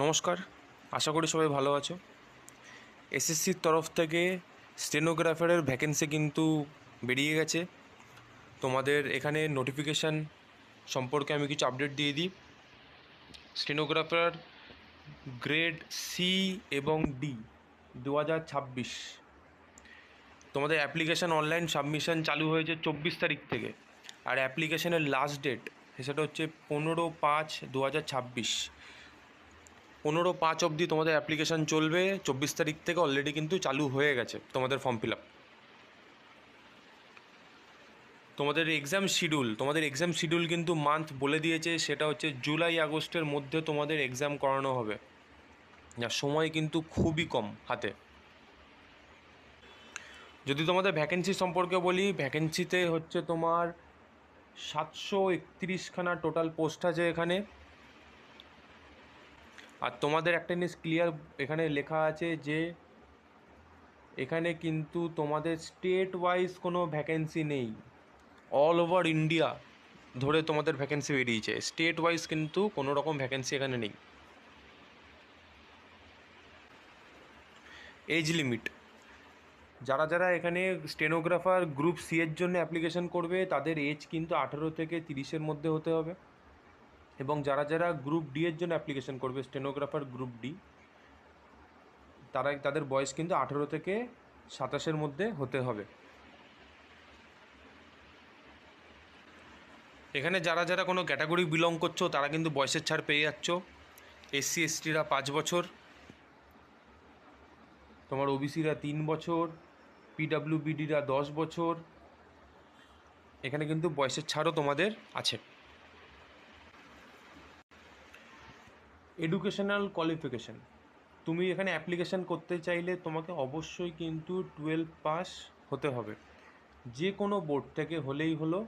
নমস্কার, আশা করি সবাই ভালো আছো। এসএসসির তরফ থেকে স্টেনোগ্রাফারের ভ্যাকেন্সি কিন্তু বেরিয়ে গেছে। তোমাদের এখানে নোটিফিকেশান সম্পর্কে আমি কিছু আপডেট দিয়ে দিই। স্টেনোগ্রাফার গ্রেড সি এবং ডি 2026 তোমাদের অ্যাপ্লিকেশান অনলাইন সাবমিশন চালু হয়েছে 24 তারিখ থেকে। আর অ্যাপ্লিকেশানের লাস্ট ডেট সেটা হচ্ছে 15/5/2026। 15/5 অবধি তোমাদের অ্যাপ্লিকেশান চলবে। 24 তারিখ থেকে অলরেডি কিন্তু চালু হয়ে গেছে তোমাদের ফর্ম ফিল আপ। তোমাদের এক্সাম শিডিউল কিন্তু মান্থ বলে দিয়েছে, সেটা হচ্ছে জুলাই আগস্টের মধ্যে তোমাদের এক্সাম করানো হবে। আর সময় কিন্তু খুবই কম হাতে। যদি তোমাদের ভ্যাকেন্সি সম্পর্কে বলি, ভ্যাকেন্সিতে হচ্ছে তোমার 731খানা টোটাল পোস্ট আছে এখানে। আর তোমাদের একটা জিনিস ক্লিয়ার এখানে লেখা আছে যে এখানে কিন্তু তোমাদের স্টেট ওয়াইজ কোনো ভ্যাকেন্সি নেই। অল ওভার ইন্ডিয়া ধরে তোমাদের ভ্যাকেন্সি বেরিয়েছে, স্টেট ওয়াইজ কিন্তু কোনো রকম ভ্যাকেন্সি এখানে নেই। এজ লিমিট, যারা যারা এখানে স্টেনোগ্রাফার গ্রুপ সি এর জন্য অ্যাপ্লিকেশন করবে তাদের এজ কিন্তু 18 থেকে 30-এর মধ্যে হতে হবে। এবং যারা যারা গ্রুপ ডি এর জন্য অ্যাপ্লিকেশন করবে, স্টেনোগ্রাফার গ্রুপ ডি, তাদের বয়স কিন্তু 18 থেকে 27-এর মধ্যে হতে হবে। এখানে যারা যারা কোনো ক্যাটাগরি বিলং করছো তারা কিন্তু বয়সের ছাড় পেয়ে যাচ্ছ। এসসি এসটিরা 5 বছর, তোমার ওবিসিরা 3 বছর, পিডাব্লিউবিডিরা 10 বছর। এখানে কিন্তু বয়সের ছাড়ও তোমাদের আছে। এডুকেশনাল কোয়ালিফিকেশান, তুমি এখানে অ্যাপ্লিকেশান করতে চাইলে তোমাকে অবশ্যই কিন্তু 12 পাস হতে হবে, যে কোনো বোর্ড থেকে হলেই হলো।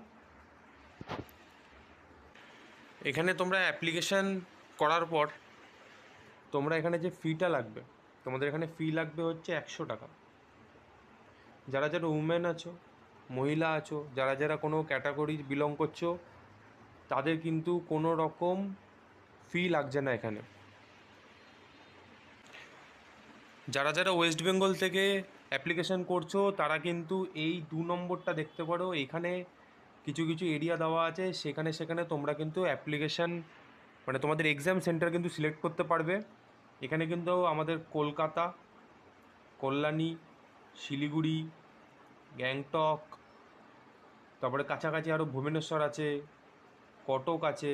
এখানে তোমরা অ্যাপ্লিকেশান করার পর তোমরা এখানে যে ফিটা লাগবে, তোমাদের এখানে ফি লাগবে হচ্ছে 100 টাকা। যারা যারা উমেন আছো, মহিলা আছো, যারা যারা কোনো ক্যাটাগরি বিলং করছো তাদের কিন্তু কোনো রকম ফি লাগছে না এখানে। যারা যারা ওয়েস্ট বেঙ্গল থেকে অ্যাপ্লিকেশান করছো তারা কিন্তু এই 2 নম্বরটা দেখতে পারো, এখানে কিছু কিছু এরিয়া দেওয়া আছে, সেখানে তোমরা কিন্তু অ্যাপ্লিকেশান মানে তোমাদের এক্সাম সেন্টার কিন্তু সিলেক্ট করতে পারবে। এখানে কিন্তু আমাদের কলকাতা, কল্যাণী, শিলিগুড়ি, গ্যাংটক, তারপরে কাছাকাছি আরও ভুবনেশ্বর আছে, কটক আছে,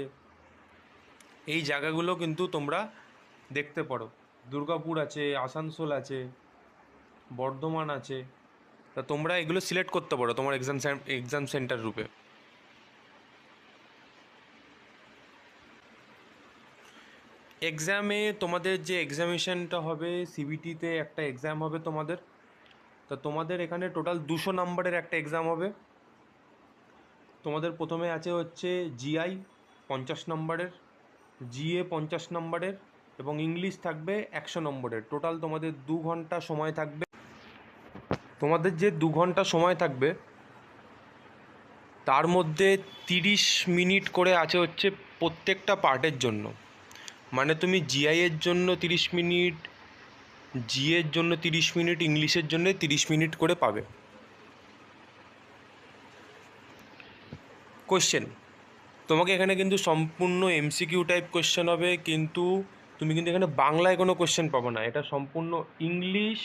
এই জায়গাগুলো কিন্তু তোমরা দেখতে পারো। দুর্গাপুর আছে, আসানসোল আছে, বর্ধমান আছে। তা তোমরা এগুলো সিলেক্ট করতে পারো তোমার এক্সাম সেন্টার রূপে। এক্সামে তোমাদের যে এক্সামিনেশনটা হবে, সিবিটিতে একটা এক্সাম হবে তোমাদের। তা তোমাদের এখানে টোটাল 200 নম্বরের একটা এক্সাম হবে। তোমাদের প্রথমে আছে হচ্ছে জিআই 50 নম্বরের, জিএ 50 নম্বরের এবং ইংলিশ থাকবে 100 নম্বরের। টোটাল তোমাদের 2 ঘন্টা সময় থাকবে। তোমাদের যে 2 ঘন্টা সময় থাকবে তার মধ্যে 30 মিনিট করে আছে হচ্ছে প্রত্যেকটা পার্টের জন্য। মানে তুমি জিআইয়ের জন্য 30 মিনিট, জিএর জন্য 30 মিনিট, ইংলিশের জন্য 30 মিনিট করে পাবে। কোশ্চেন, তোমাকে এখানে কিন্তু সম্পূর্ণ এমসিকিউ টাইপ কোশ্চেন হবে, কিন্তু তুমি কিন্তু এখানে বাংলায় কোনো কোশ্চেন পাবো না। এটা সম্পূর্ণ ইংলিশ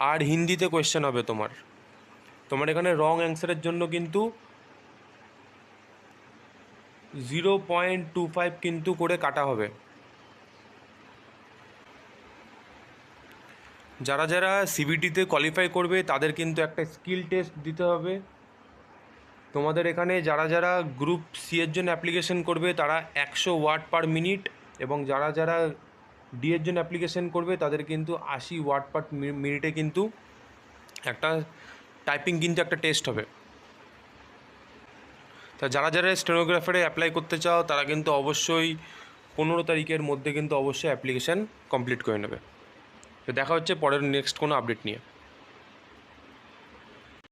আর হিন্দিতে কোশ্চেন হবে তোমার। তোমার এখানে রং অ্যান্সারের জন্য কিন্তু 0.25 কিন্তু করে কাটা হবে। যারা যারা সিবিটিতে কোয়ালিফাই করবে তাদের কিন্তু একটা স্কিল টেস্ট দিতে হবে। তোমাদের এখানে যারা যারা গ্রুপ সি এর জন্য অ্যাপ্লিকেশন করবে তারা 100 ওয়ার্ড পার মিনিট, এবং যারা যারা ডি এর জন্য অ্যাপ্লিকেশন করবে তাদের কিন্তু 80 ওয়ার্ড পার মিনিটে কিন্তু একটা টাইপিং কিন্তু একটা টেস্ট হবে। তা যারা যারা স্টেনোগ্রাফারে অ্যাপ্লাই করতে চাও তারা কিন্তু অবশ্যই 15 তারিখের মধ্যে কিন্তু অবশ্যই অ্যাপ্লিকেশান কমপ্লিট করে নেবে। তো দেখা হচ্ছে পরের নেক্সট কোনো আপডেট নিয়ে।